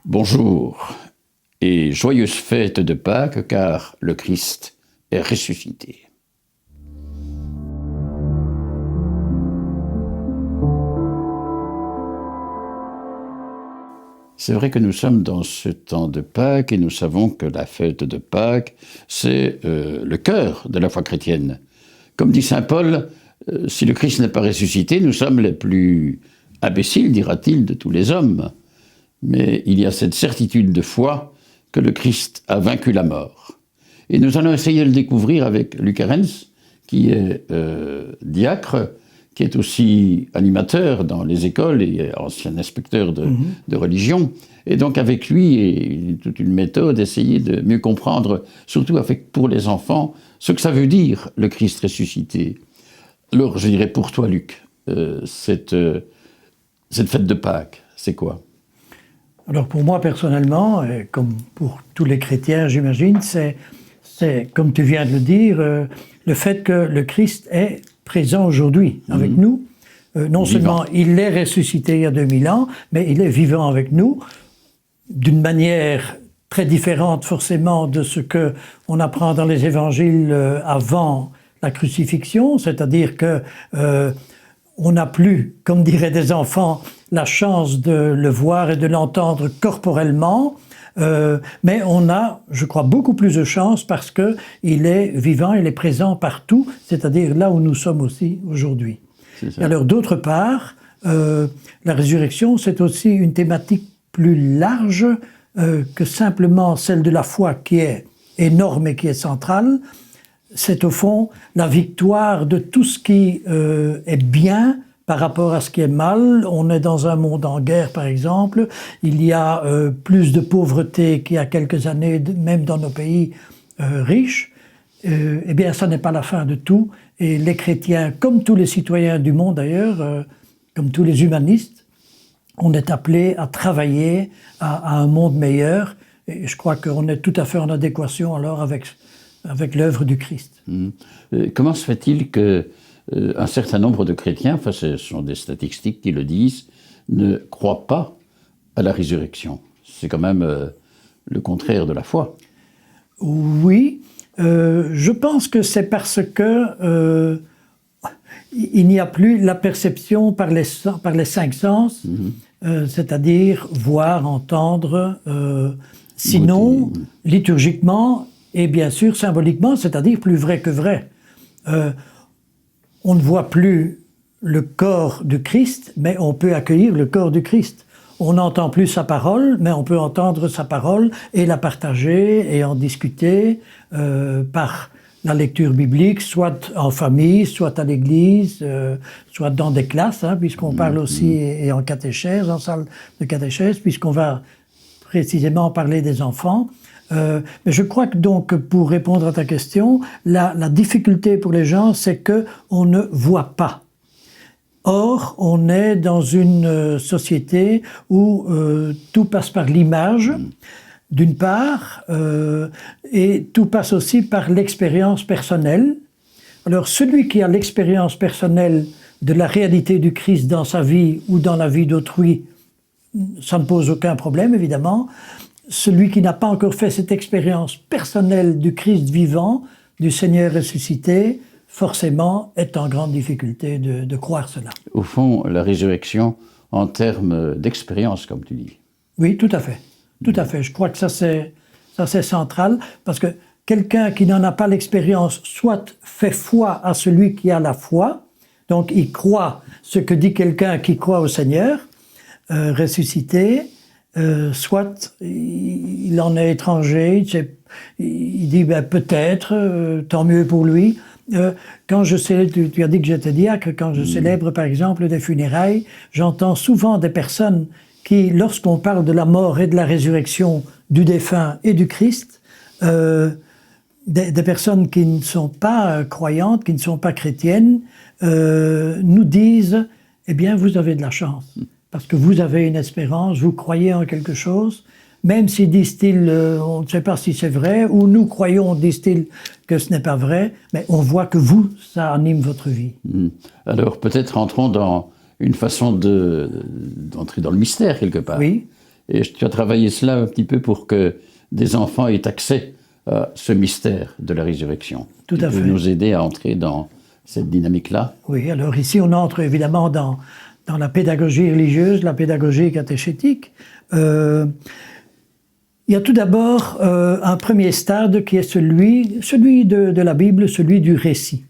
Bonjour et joyeuse fête de Pâques, car le Christ est ressuscité. C'est vrai que nous sommes dans ce temps de Pâques et nous savons que la fête de Pâques, c'est le cœur de la foi chrétienne. Comme dit saint Paul, si le Christ n'est pas ressuscité, nous sommes les plus imbéciles, dira-t-il, de tous les hommes. Mais il y a cette certitude de foi que le Christ a vaincu la mort. Et nous allons essayer de le découvrir avec Luc Arens, qui est diacre, qui est aussi animateur dans les écoles et ancien inspecteur de religion. Et donc avec lui, et toute une méthode, essayer de mieux comprendre, surtout pour les enfants, ce que ça veut dire, le Christ ressuscité. Alors je dirais pour toi, Luc, cette fête de Pâques, c'est quoi ? Alors pour moi personnellement, et comme pour tous les chrétiens j'imagine, c'est comme tu viens de le dire, le fait que le Christ est présent aujourd'hui avec nous. Non seulement il est ressuscité il y a 2000 ans, mais il est vivant avec nous d'une manière très différente forcément de ce qu'on apprend dans les évangiles avant la crucifixion, c'est-à-dire que on n'a plus, comme diraient des enfants, la chance de le voir et de l'entendre corporellement, mais on a, je crois, beaucoup plus de chance parce qu'il est vivant, il est présent partout, c'est-à-dire là où nous sommes aussi aujourd'hui. Alors d'autre part, la résurrection, c'est aussi une thématique plus large que simplement celle de la foi qui est énorme et qui est centrale. C'est au fond la victoire de tout ce qui est bien par rapport à ce qui est mal. On est dans un monde en guerre, par exemple. Il y a plus de pauvreté qu'il y a quelques années, même dans nos pays riches. Eh bien, ça n'est pas la fin de tout. Et les chrétiens, comme tous les citoyens du monde d'ailleurs, comme tous les humanistes, on est appelés à travailler à un monde meilleur. Et je crois qu'on est tout à fait en adéquation alors avec l'œuvre du Christ. Comment se fait-il que un certain nombre de chrétiens, enfin ce sont des statistiques qui le disent, ne croient pas à la résurrection? C'est quand même le contraire de la foi. Oui, je pense que c'est parce que il n'y a plus la perception par les 5 sens, c'est-à-dire voir, entendre, sinon liturgiquement et bien sûr symboliquement, c'est-à-dire plus vrai que vrai. On ne voit plus le corps du Christ, mais on peut accueillir le corps du Christ. On n'entend plus sa parole, mais on peut entendre sa parole et la partager et en discuter par la lecture biblique, soit en famille, soit à l'église, soit dans des classes, puisqu'on parle aussi et en catéchèse, en salle de catéchèse, puisqu'on va précisément parler des enfants. Mais je crois que donc, pour répondre à ta question, la difficulté pour les gens, c'est que on ne voit pas. Or, on est dans une société où tout passe par l'image, d'une part, et tout passe aussi par l'expérience personnelle. Alors, celui qui a l'expérience personnelle de la réalité du Christ dans sa vie ou dans la vie d'autrui, ça ne pose aucun problème, évidemment. Celui qui n'a pas encore fait cette expérience personnelle du Christ vivant, du Seigneur ressuscité, forcément est en grande difficulté de croire cela. Au fond, la résurrection en termes d'expérience, comme tu dis. Oui, tout à fait. Tout à fait. Je crois que ça c'est central, parce que quelqu'un qui n'en a pas l'expérience, soit fait foi à celui qui a la foi, donc il croit ce que dit quelqu'un qui croit au Seigneur ressuscité, soit il en est étranger, il dit peut-être, tant mieux pour lui. Quand tu as dit que j'étais diacre, quand je célèbre par exemple des funérailles, j'entends souvent des personnes qui, lorsqu'on parle de la mort et de la résurrection du défunt et du Christ, des personnes qui ne sont pas croyantes, qui ne sont pas chrétiennes, nous disent « Eh bien, vous avez de la chance, parce que vous avez une espérance, vous croyez en quelque chose, même si, disent-ils, on ne sait pas si c'est vrai, ou nous croyons, disent-ils, que ce n'est pas vrai, mais on voit que vous, ça anime votre vie. » Alors peut-être entrons dans une façon d'entrer dans le mystère quelque part. Oui. Et tu as travaillé cela un petit peu pour que des enfants aient accès à ce mystère de la résurrection. Tout à fait. Tu peux nous aider à entrer dans cette dynamique-là? Oui, alors ici on entre évidemment dans la pédagogie religieuse, la pédagogie catéchétique. Il y a tout d'abord un premier stade qui est celui de la Bible, celui du récit.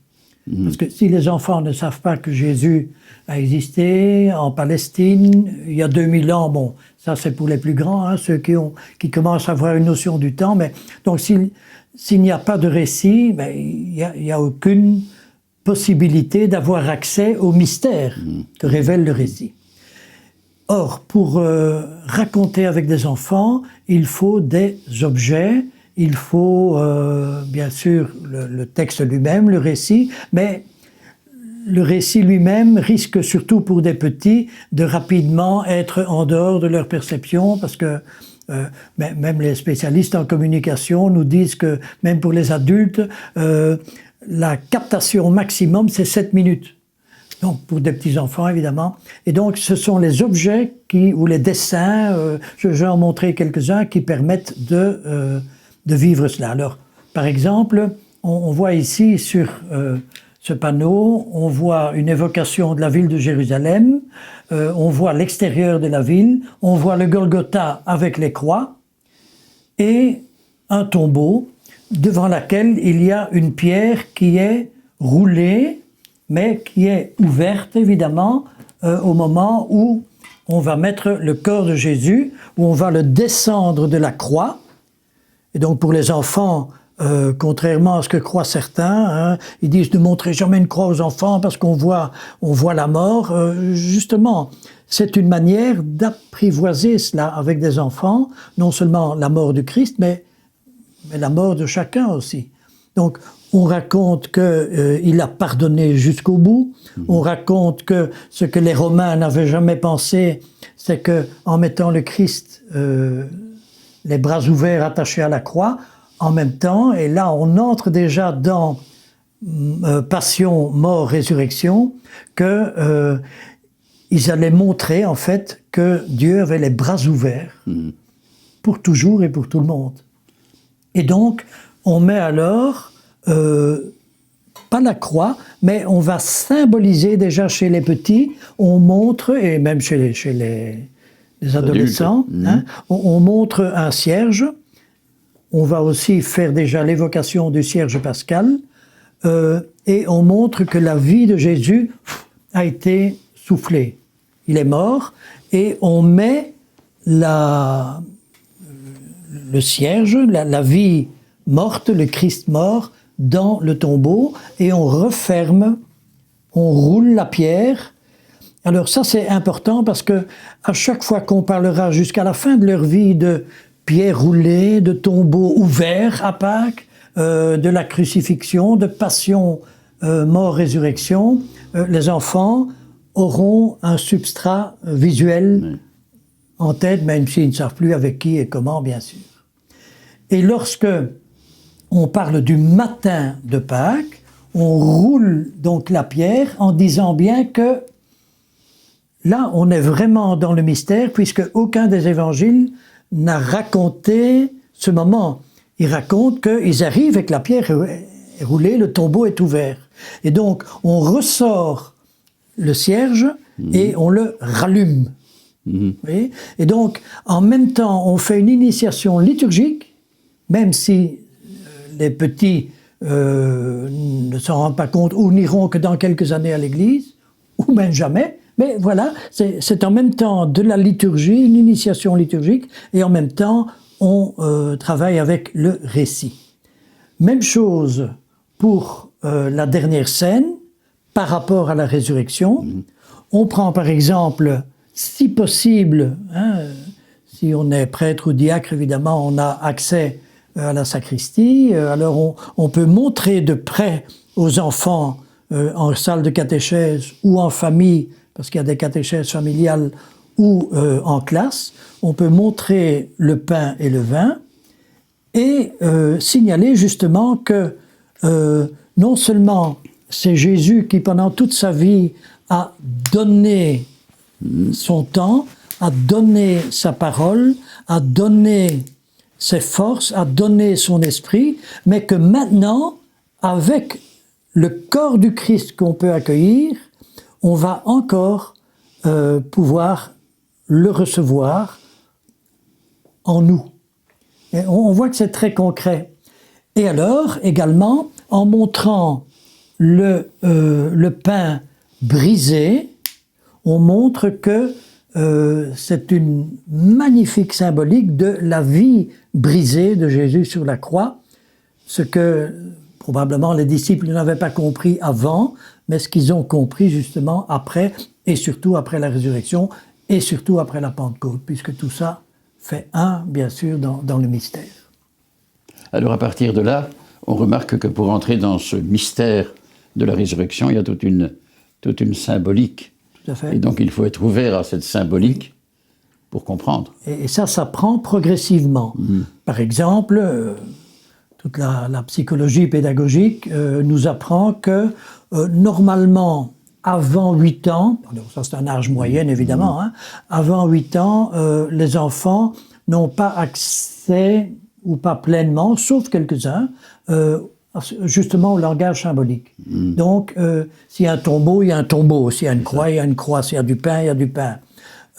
Parce que si les enfants ne savent pas que Jésus a existé en Palestine il y a 2000 ans, bon, ça c'est pour les plus grands, hein, ceux qui commencent à avoir une notion du temps, mais donc s'il n'y a pas de récit, ben, il n'y a aucune possibilité d'avoir accès au mystère que révèle le récit. Or, pour raconter avec des enfants, il faut des objets, il faut bien sûr le texte lui-même, le récit, mais le récit lui-même risque surtout pour des petits de rapidement être en dehors de leur perception parce que même les spécialistes en communication nous disent que même pour les adultes, la captation maximum c'est 7 minutes. Donc pour des petits-enfants évidemment. Et donc ce sont les objets ou les dessins, je vais en montrer quelques-uns, qui permettent de vivre cela. Alors par exemple, on voit ici sur ce panneau, on voit une évocation de la ville de Jérusalem, on voit l'extérieur de la ville, on voit le Golgotha avec les croix et un tombeau devant laquelle il y a une pierre qui est roulée, mais qui est ouverte évidemment au moment où on va mettre le corps de Jésus, où on va le descendre de la croix. Et donc pour les enfants, contrairement à ce que croient certains, hein, ils disent ne montrez jamais une croix aux enfants parce qu'on voit la mort. Justement, c'est une manière d'apprivoiser cela avec des enfants, non seulement la mort du Christ, mais la mort de chacun aussi. Donc, on raconte qu'il a pardonné jusqu'au bout. On raconte que ce que les Romains n'avaient jamais pensé, c'est qu'en mettant le Christ, les bras ouverts attachés à la croix, en même temps, et là on entre déjà dans passion, mort, résurrection, que ils allaient montrer en fait que Dieu avait les bras ouverts pour toujours et pour tout le monde. Et donc, on met alors, pas la croix, mais on va symboliser déjà chez les petits, on montre, et même chez les adolescents, hein, on montre un cierge, on va aussi faire déjà l'évocation du cierge pascal, et on montre que la vie de Jésus a été soufflée. Il est mort, et on met le cierge, la vie morte, le Christ mort, dans le tombeau, et on referme, on roule la pierre. Alors ça c'est important parce que à chaque fois qu'on parlera jusqu'à la fin de leur vie de pierre roulée, de tombeau ouvert à Pâques, de la crucifixion, de passion, mort, résurrection, les enfants auront un substrat visuel en tête, même s'ils ne savent plus avec qui et comment, bien sûr. Et lorsque on parle du matin de Pâques, on roule donc la pierre en disant bien que là, on est vraiment dans le mystère, puisque aucun des évangiles n'a raconté ce moment. Ils racontent qu'ils arrivent avec la pierre est roulée, le tombeau est ouvert. Et donc, on ressort le cierge et on le rallume. Vous voyez ? Et donc, en même temps, on fait une initiation liturgique, même si les petits ne s'en rendent pas compte ou n'iront que dans quelques années à l'église, ou même jamais. Mais voilà, c'est en même temps de la liturgie, une initiation liturgique, et en même temps, on travaille avec le récit. Même chose pour la dernière scène, par rapport à la résurrection. On prend par exemple, si possible, hein, si on est prêtre ou diacre, évidemment, on a accès à la sacristie. Alors on peut montrer de près aux enfants en salle de catéchèse ou en famille, parce qu'il y a des catéchèses familiales, ou en classe, on peut montrer le pain et le vin et signaler justement que non seulement c'est Jésus qui pendant toute sa vie a donné son temps, a donné sa parole, a donné ses forces, a donné son esprit, mais que maintenant, avec le corps du Christ qu'on peut accueillir, on va encore pouvoir le recevoir en nous. Et on voit que c'est très concret. Et alors, également, en montrant le pain brisé, on montre que c'est une magnifique symbolique de la vie brisée de Jésus sur la croix, ce que probablement les disciples n'avaient pas compris avant, mais ce qu'ils ont compris justement après, et surtout après la résurrection, et surtout après la Pentecôte, puisque tout ça fait un, bien sûr, dans le mystère. Alors à partir de là, on remarque que pour entrer dans ce mystère de la résurrection, il y a toute une symbolique. Tout à fait. Et donc il faut être ouvert à cette symbolique pour comprendre. Et ça prend progressivement. Par exemple, toute la psychologie pédagogique nous apprend que normalement, avant 8 ans, ça c'est un âge moyen évidemment, hein, avant 8 ans, les enfants n'ont pas accès, ou pas pleinement, sauf quelques-uns, justement au langage symbolique. Donc, s'il y a un tombeau, il y a un tombeau. S'il y a une croix, il y a une croix. S'il y a du pain, il y a du pain.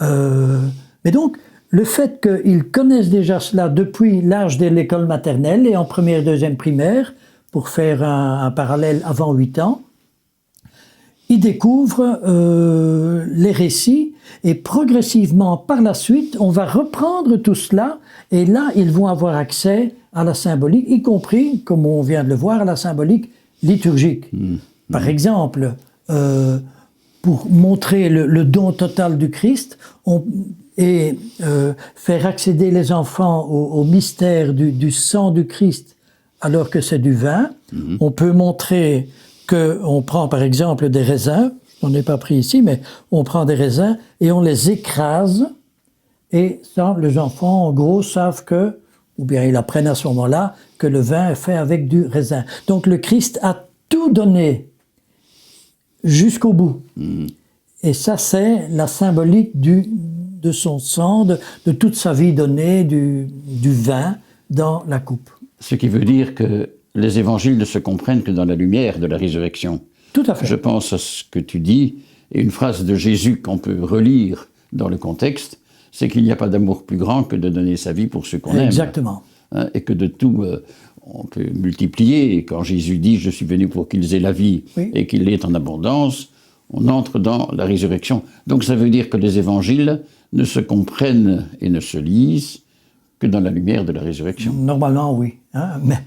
Mais donc, le fait qu'ils connaissent déjà cela depuis l'âge de l'école maternelle et en première et deuxième primaire, pour faire un parallèle avant 8 ans, ils découvrent les récits et progressivement, par la suite, on va reprendre tout cela et là, ils vont avoir accès à la symbolique, y compris, comme on vient de le voir, à la symbolique liturgique. Par exemple, pour montrer le don total du Christ et faire accéder les enfants au mystère du sang du Christ alors que c'est du vin, on peut montrer qu'on prend par exemple des raisins, on n'est pas pris ici, mais on prend des raisins et on les écrase, et ça, les enfants, en gros, savent que, ou bien ils apprennent à ce moment-là, que le vin est fait avec du raisin. Donc le Christ a tout donné jusqu'au bout. Et ça, c'est la symbolique de son sang, de toute sa vie donnée, du vin dans la coupe. Ce qui veut dire que les évangiles ne se comprennent que dans la lumière de la résurrection. Tout à fait. Je pense à ce que tu dis, et une phrase de Jésus qu'on peut relire dans le contexte, c'est qu'il n'y a pas d'amour plus grand que de donner sa vie pour ceux qu'on aime. Exactement. Et que de tout, on peut multiplier. Et quand Jésus dit « Je suis venu pour qu'ils aient la vie et qu'ils l'aient en abondance », on entre dans la résurrection. Donc ça veut dire que les évangiles ne se comprennent et ne se lisent que dans la lumière de la résurrection. Normalement, oui. Hein, mais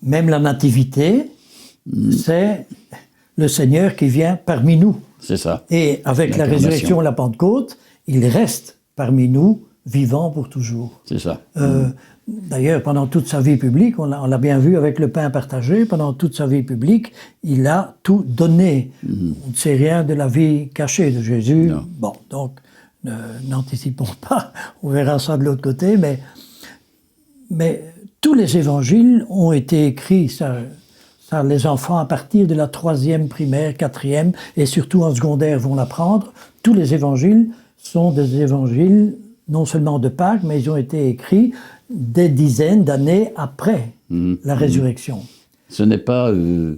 même la nativité, c'est le Seigneur qui vient parmi nous. C'est ça. Et avec la résurrection et la Pentecôte, il reste parmi nous, vivant pour toujours. C'est ça. D'ailleurs, pendant toute sa vie publique, on l'a bien vu avec le pain partagé, pendant toute sa vie publique, il a tout donné. On ne sait rien de la vie cachée de Jésus. Non. Bon, donc, n'anticipons pas, on verra ça de l'autre côté, mais tous les évangiles ont été écrits, ça, les enfants à partir de la 3e primaire, 4e, et surtout en secondaire vont l'apprendre. Tous les évangiles sont des évangiles non seulement de Pâques, mais ils ont été écrits des dizaines d'années après la résurrection. Ce n'est pas une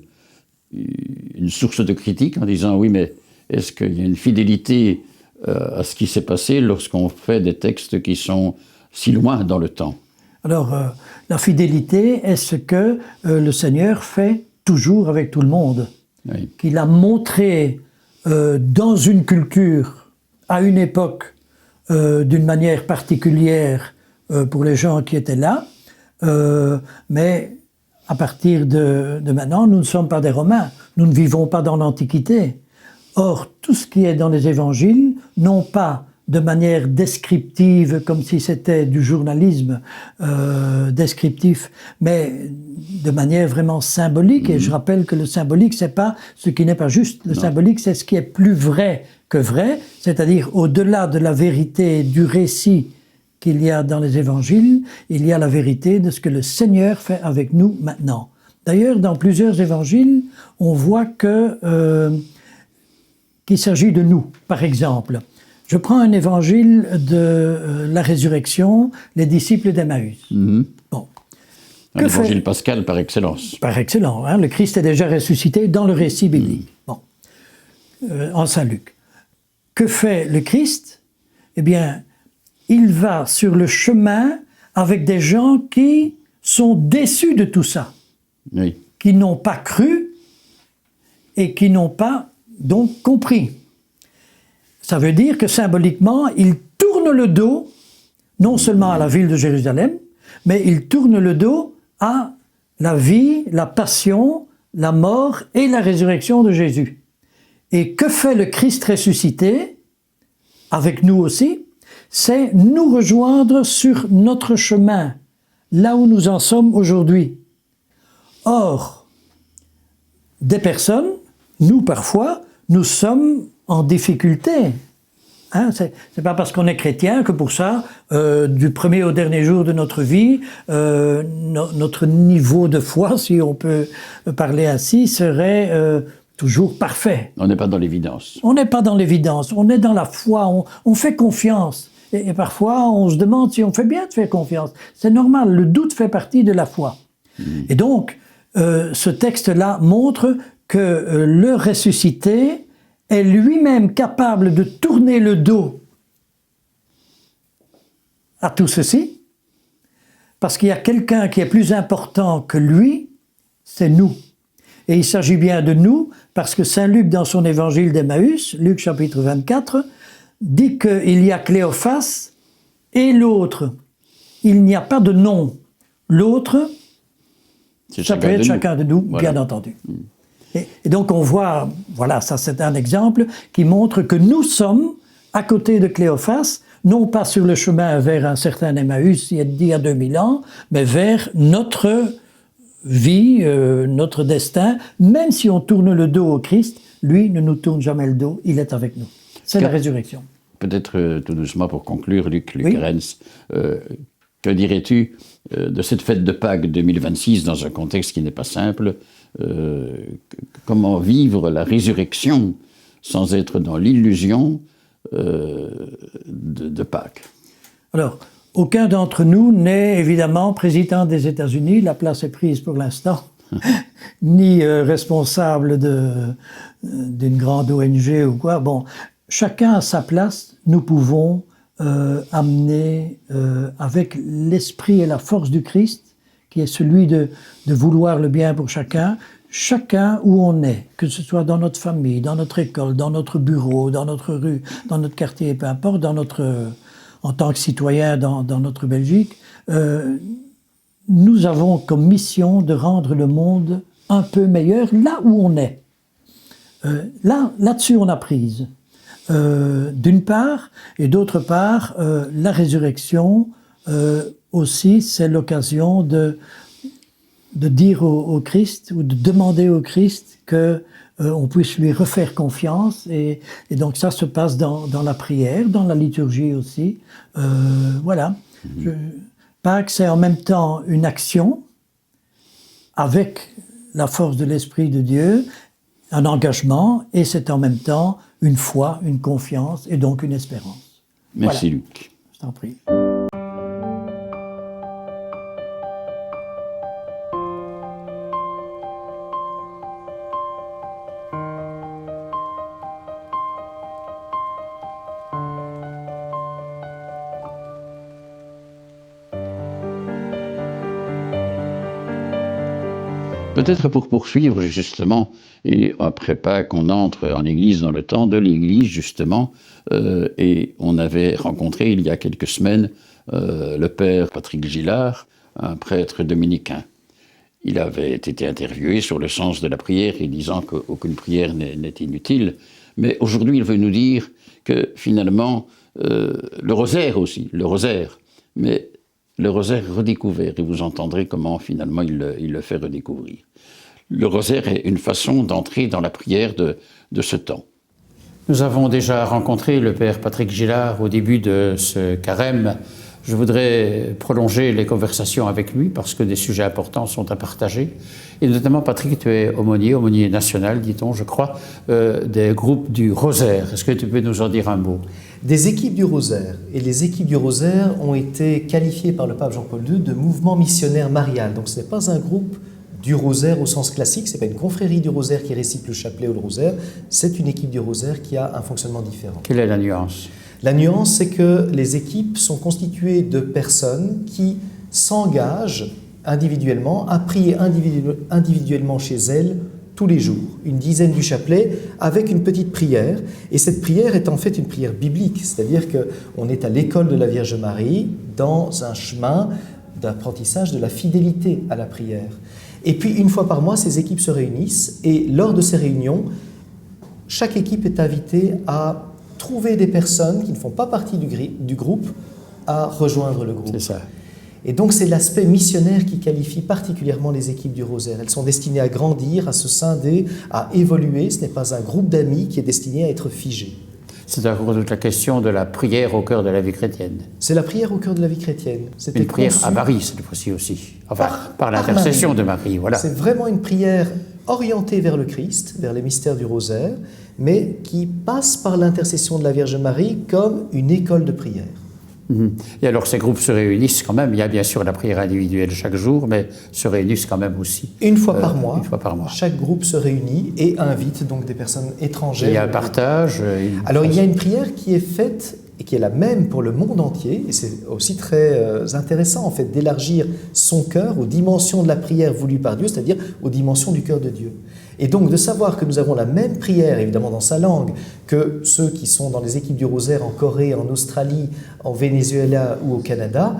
source de critique en disant « oui, mais est-ce qu'il y a une fidélité à ce qui s'est passé lorsqu'on fait des textes qui sont si loin dans le temps ?» Alors, la fidélité est ce que le Seigneur fait toujours avec tout le monde. Oui. Qu'il a montré dans une culture, à une époque, d'une manière particulière pour les gens qui étaient là, mais à partir de maintenant, nous ne sommes pas des Romains, nous ne vivons pas dans l'Antiquité. Or, tout ce qui est dans les évangiles, non pas de manière descriptive, comme si c'était du journalisme descriptif, mais de manière vraiment symbolique. Et je rappelle que le symbolique, c'est pas ce qui n'est pas juste. Le symbolique, c'est ce qui est plus vrai que vrai, c'est-à-dire au-delà de la vérité du récit qu'il y a dans les évangiles, il y a la vérité de ce que le Seigneur fait avec nous maintenant. D'ailleurs, dans plusieurs évangiles, on voit qu'il s'agit de nous. Par exemple, Je prends un évangile de la résurrection, les disciples d'Emmaüs. Bon. Un évangile pascal par excellence. Par excellence. Hein, le Christ est déjà ressuscité dans le récit biblique. Bon. En Saint Luc. Que fait le Christ? Eh bien, il va sur le chemin avec des gens qui sont déçus de tout ça. Oui. Qui n'ont pas cru et qui n'ont pas donc compris. Ça veut dire que symboliquement, il tourne le dos, non seulement à la ville de Jérusalem, mais il tourne le dos à la vie, la passion, la mort et la résurrection de Jésus. Et que fait le Christ ressuscité, avec nous aussi? C'est nous rejoindre sur notre chemin, là où nous en sommes aujourd'hui. Or, des personnes, nous parfois, nous sommes en difficulté. Hein, c'est pas parce qu'on est chrétien que pour ça, du premier au dernier jour de notre vie, notre niveau de foi, si on peut parler ainsi, serait toujours parfait. On n'est pas dans l'évidence. On n'est pas dans l'évidence, on est dans la foi, on fait confiance. Et parfois, on se demande si on fait bien de faire confiance. C'est normal, le doute fait partie de la foi. Et donc, ce texte-là montre que le ressuscité est lui-même capable de tourner le dos à tout ceci, parce qu'il y a quelqu'un qui est plus important que lui, c'est nous. Et il s'agit bien de nous, parce que Saint Luc, dans son évangile d'Emmaüs, Luc chapitre 24, dit qu'il y a Cléophas et l'autre. Il n'y a pas de nom. L'autre, ça peut être chacun de nous, voilà. Bien entendu. Et donc on voit, voilà, ça c'est un exemple qui montre que nous sommes à côté de Cléophas, non pas sur le chemin vers un certain Emmaüs il y a 2000 ans, mais vers notre vie, notre destin. Même si on tourne le dos au Christ, lui ne nous tourne jamais le dos, il est avec nous. C'est la résurrection. Peut-être tout doucement pour conclure, Luc Rens, que dirais-tu de cette fête de Pâques 2026 dans un contexte qui n'est pas simple? Comment vivre la résurrection sans être dans l'illusion de Pâques? Alors, aucun d'entre nous n'est évidemment président des États-Unis, la place est prise pour l'instant, ni responsable d'une grande ONG ou quoi. Bon, chacun à sa place, nous pouvons amener avec l'esprit et la force du Christ, qui est celui de vouloir le bien pour chacun où on est, que ce soit dans notre famille, dans notre école, dans notre bureau, dans notre rue, dans notre quartier, peu importe, en tant que citoyen dans notre Belgique, nous avons comme mission de rendre le monde un peu meilleur là où on est. Là-dessus on a prise. D'une part, et d'autre part, la résurrection aussi, c'est l'occasion de dire au Christ, ou de demander au Christ qu'on puisse lui refaire confiance, et donc ça se passe dans la prière, dans la liturgie aussi. Voilà. Pâques, c'est en même temps une action avec la force de l'Esprit de Dieu, un engagement, et c'est en même temps une foi, une confiance, et donc une espérance. Merci voilà. Luc. Je t'en prie. Peut-être pour poursuivre justement, et après Pâques, on entre en Église dans le temps de l'Église justement, et on avait rencontré il y a quelques semaines le père Patrick Gillard, un prêtre dominicain. Il avait été interviewé sur le sens de la prière et disant qu'aucune prière n'est inutile, mais aujourd'hui il veut nous dire que finalement, le rosaire aussi, mais le rosaire redécouvert, et vous entendrez comment finalement il le fait redécouvrir. Le rosaire est une façon d'entrer dans la prière de ce temps. Nous avons déjà rencontré le père Patrick Gillard au début de ce carême Je voudrais prolonger les conversations avec lui parce que des sujets importants sont à partager. Et notamment, Patrick, tu es aumônier national, dit-on, je crois, des groupes du Rosaire. Est-ce que tu peux nous en dire un mot? Des équipes du Rosaire. Et les équipes du Rosaire ont été qualifiées par le pape Jean-Paul II de mouvement missionnaire marial. Donc ce n'est pas un groupe du Rosaire au sens classique, ce n'est pas une confrérie du Rosaire qui récite le chapelet ou le Rosaire, c'est une équipe du Rosaire qui a un fonctionnement différent. Quelle est la nuance? La nuance, c'est que les équipes sont constituées de personnes qui s'engagent individuellement à prier individuellement chez elles tous les jours, une dizaine du chapelet avec une petite prière. Et cette prière est en fait une prière biblique, c'est-à-dire qu'on est à l'école de la Vierge Marie dans un chemin d'apprentissage de la fidélité à la prière. Et puis une fois par mois, ces équipes se réunissent et lors de ces réunions, chaque équipe est invitée à trouver des personnes qui ne font pas partie du groupe à rejoindre le groupe. C'est ça. Et donc c'est l'aspect missionnaire qui qualifie particulièrement les équipes du Rosaire. Elles sont destinées à grandir, à se scinder, à évoluer. Ce n'est pas un groupe d'amis qui est destiné à être figé. C'est encore toute la question de la prière au cœur de la vie chrétienne. C'est la prière au cœur de la vie chrétienne. Une prière à Marie, cette fois-ci aussi. Enfin, par l'intercession de Marie, voilà. C'est vraiment une prière orientée vers le Christ, vers les mystères du Rosaire, mais qui passe par l'intercession de la Vierge Marie comme une école de prière. Et alors ces groupes se réunissent quand même, il y a bien sûr la prière individuelle chaque jour, mais se réunissent quand même aussi. Une fois par mois. Une fois par mois. Chaque groupe se réunit et invite donc des personnes étrangères. Il y a un partage. Alors il y a une prière qui est faite et qui est la même pour le monde entier, et c'est aussi très intéressant en fait d'élargir son cœur aux dimensions de la prière voulue par Dieu, c'est-à-dire aux dimensions du cœur de Dieu. Et donc de savoir que nous avons la même prière, évidemment dans sa langue, que ceux qui sont dans les équipes du Rosaire en Corée, en Australie, en Venezuela ou au Canada,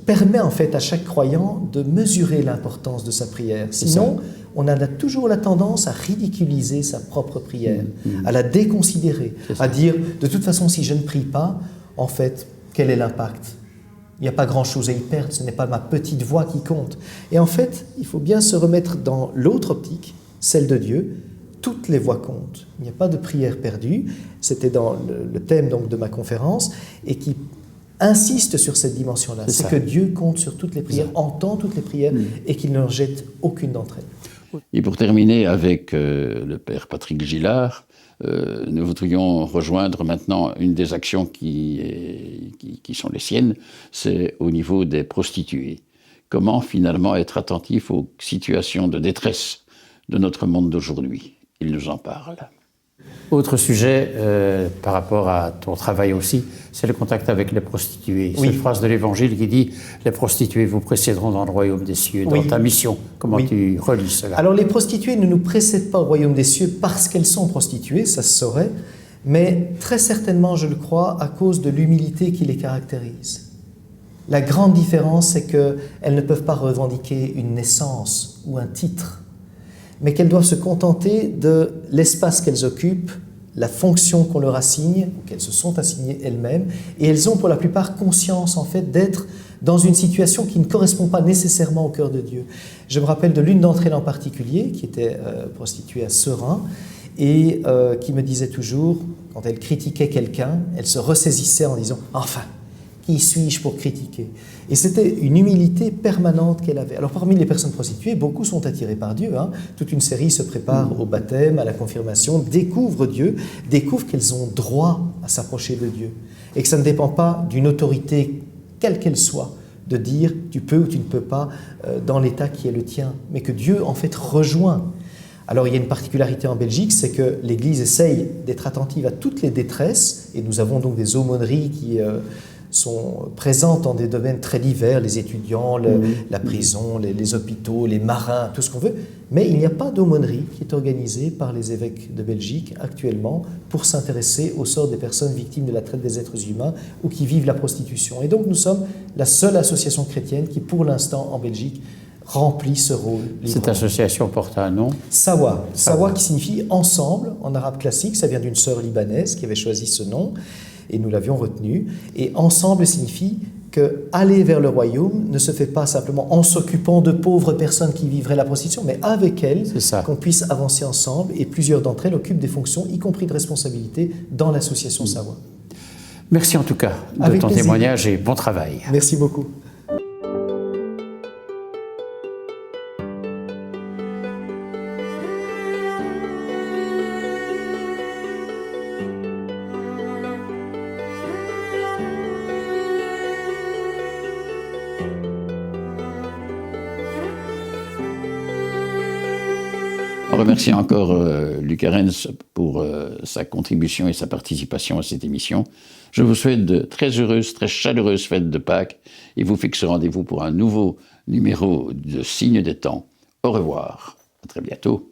permet en fait à chaque croyant de mesurer l'importance de sa prière. Sinon, on a toujours la tendance à ridiculiser sa propre prière, à la déconsidérer, à dire de toute façon si je ne prie pas, en fait, quel est l'impact ? Il n'y a pas grand-chose à y perdre, ce n'est pas ma petite voix qui compte. Et en fait, il faut bien se remettre dans l'autre optique, celle de Dieu. Toutes les voix comptent. Il n'y a pas de prière perdue. C'était dans le thème donc, de ma conférence et qui insiste sur cette dimension-là. C'est que Dieu compte sur toutes les prières, entend toutes les prières et qu'il ne rejette aucune d'entre elles. Et pour terminer avec le père Patrick Gillard, nous voudrions rejoindre maintenant une des actions qui sont les siennes, c'est au niveau des prostituées. Comment finalement être attentif aux situations de détresse de notre monde d'aujourd'hui? Il nous en parle. Autre sujet par rapport à ton travail aussi, c'est le contact avec les prostituées. Oui. Cette phrase de l'Évangile qui dit « Les prostituées vous précéderont dans le royaume des cieux ». Dans ta mission, comment tu relis cela? Alors les prostituées ne nous précèdent pas au royaume des cieux parce qu'elles sont prostituées, ça se saurait, mais très certainement, je le crois, à cause de l'humilité qui les caractérise. La grande différence, c'est qu'elles ne peuvent pas revendiquer une naissance ou un titre, mais qu'elles doivent se contenter de l'espace qu'elles occupent, la fonction qu'on leur assigne, ou qu'elles se sont assignées elles-mêmes, et elles ont pour la plupart conscience en fait d'être dans une situation qui ne correspond pas nécessairement au cœur de Dieu. Je me rappelle de l'une d'entre elles en particulier, qui était prostituée à Seraing, et qui me disait toujours, quand elle critiquait quelqu'un, elle se ressaisissait en disant « Enfin, qui suis-je pour critiquer ?» Et c'était une humilité permanente qu'elle avait. Alors parmi les personnes prostituées, beaucoup sont attirées par Dieu. Toute une série se prépare au baptême, à la confirmation, découvrent Dieu, découvrent qu'elles ont droit à s'approcher de Dieu. Et que ça ne dépend pas d'une autorité, quelle qu'elle soit, de dire tu peux ou tu ne peux pas dans l'état qui est le tien. Mais que Dieu en fait rejoint. Alors il y a une particularité en Belgique, c'est que l'Église essaye d'être attentive à toutes les détresses. Et nous avons donc des aumôneries qui sont présentes dans des domaines très divers, les étudiants, la prison, les hôpitaux, les marins, tout ce qu'on veut. Mais il n'y a pas d'aumônerie qui est organisée par les évêques de Belgique actuellement pour s'intéresser au sort des personnes victimes de la traite des êtres humains ou qui vivent la prostitution. Et donc nous sommes la seule association chrétienne qui, pour l'instant, en Belgique, remplit ce rôle. Cette association porte un nom. Sawa. Sawa qui signifie ensemble en arabe classique. Ça vient d'une sœur libanaise qui avait choisi ce nom. Et nous l'avions retenu. Et ensemble signifie que aller vers le royaume ne se fait pas simplement en s'occupant de pauvres personnes qui vivraient la prostitution, mais avec elles, qu'on puisse avancer ensemble. Et plusieurs d'entre elles occupent des fonctions, y compris de responsabilité, dans l'association Sawa. Merci en tout cas de Avec ton plaisir. témoignage et bon travail. Merci beaucoup. On remercie encore Luc Arens pour sa contribution et sa participation à cette émission. Je vous souhaite de très heureuses, très chaleureuses fêtes de Pâques et vous fixe rendez-vous pour un nouveau numéro de Signes des temps. Au revoir, à très bientôt.